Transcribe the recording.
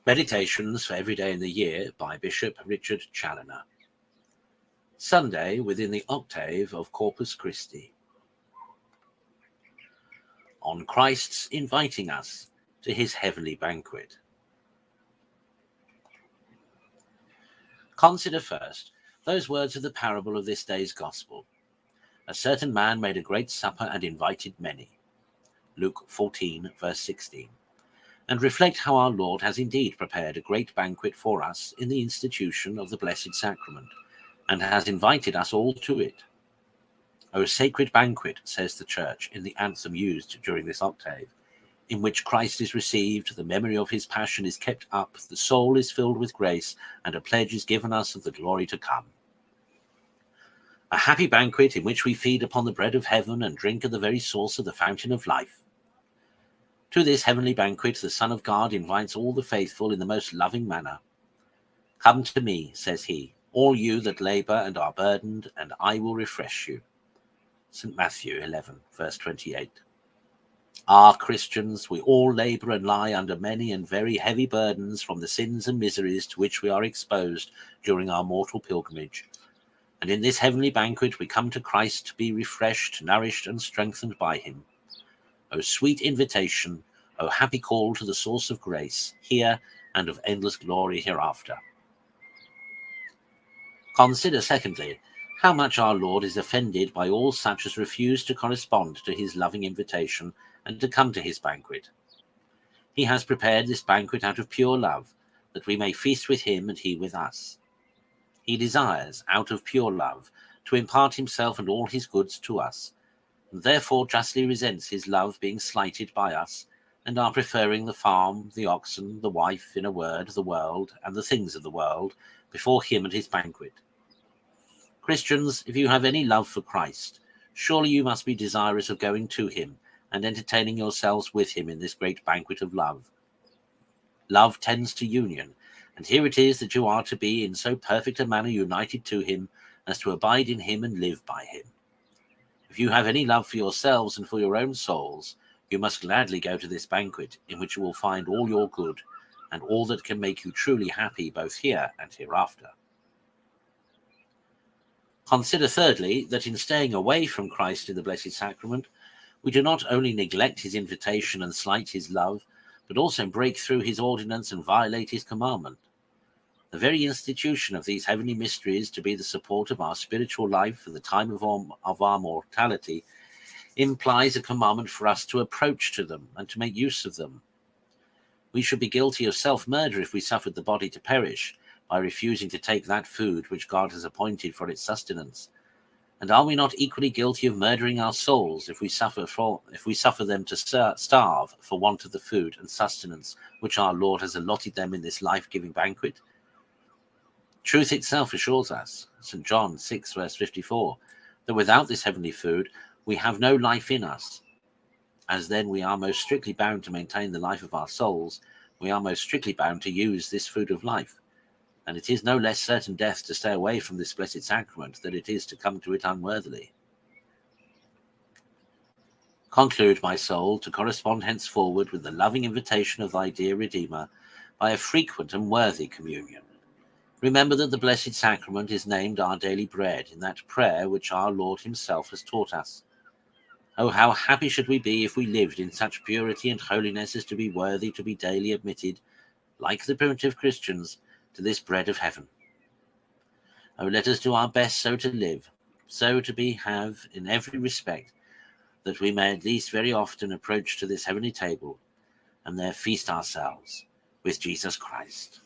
Meditations for Every Day in the Year by Bishop Richard Challoner. Sunday within the octave of Corpus Christi. On Christ's inviting us to his heavenly banquet. Consider first those words of the parable of this day's gospel. A certain man made a great supper and invited many. Luke 14, verse 16. And reflect how our Lord has indeed prepared a great banquet for us in the institution of the Blessed Sacrament, and has invited us all to it. O sacred banquet, says the Church in the anthem used during this octave, in which Christ is received, the memory of his passion is kept up, the soul is filled with grace, and a pledge is given us of the glory to come. A happy banquet in which we feed upon the bread of heaven and drink at the very source of the fountain of life. To this heavenly banquet the Son of God invites all the faithful in the most loving manner. Come to me, says he, all you that labour and are burdened, and I will refresh you. St. Matthew 11, verse 28. Ah, Christians, we all labour and lie under many and very heavy burdens from the sins and miseries to which we are exposed during our mortal pilgrimage. And in this heavenly banquet we come to Christ to be refreshed, nourished, and strengthened by him. O sweet invitation, O happy call to the source of grace, here and of endless glory hereafter. Consider, secondly, how much our Lord is offended by all such as refuse to correspond to his loving invitation and to come to his banquet. He has prepared this banquet out of pure love, that we may feast with him and he with us. He desires, out of pure love, to impart himself and all his goods to us, and therefore justly resents his love being slighted by us, and our preferring the farm, the oxen, the wife, in a word, the world, and the things of the world, before him and his banquet. Christians, if you have any love for Christ, surely you must be desirous of going to him and entertaining yourselves with him in this great banquet of love. Love tends to union, and here it is that you are to be in so perfect a manner united to him as to abide in him and live by him. If you have any love for yourselves and for your own souls, you must gladly go to this banquet, in which you will find all your good, and all that can make you truly happy both here and hereafter. Consider thirdly, that in staying away from Christ in the Blessed Sacrament, we do not only neglect his invitation and slight his love, but also break through his ordinance and violate his commandment. The very institution of these heavenly mysteries to be the support of our spiritual life for the time of our mortality implies a commandment for us to approach to them and to make use of them. We should be guilty of self-murder if we suffered the body to perish by refusing to take that food which God has appointed for its sustenance. And are we not equally guilty of murdering our souls if we suffer them to starve for want of the food and sustenance which our Lord has allotted them in this life-giving banquet? Truth itself assures us, St. John 6, verse 54, that without this heavenly food, we have no life in us. As then we are most strictly bound to maintain the life of our souls, we are most strictly bound to use this food of life. And it is no less certain death to stay away from this blessed sacrament than it is to come to it unworthily. Conclude, my soul, to correspond henceforward with the loving invitation of thy dear Redeemer by a frequent and worthy communion. Remember that the Blessed Sacrament is named our daily bread in that prayer which our Lord himself has taught us. Oh, how happy should we be if we lived in such purity and holiness as to be worthy to be daily admitted, like the primitive Christians, to this bread of heaven. Oh, let us do our best so to live, so to have in every respect, that we may at least very often approach to this heavenly table and there feast ourselves with Jesus Christ.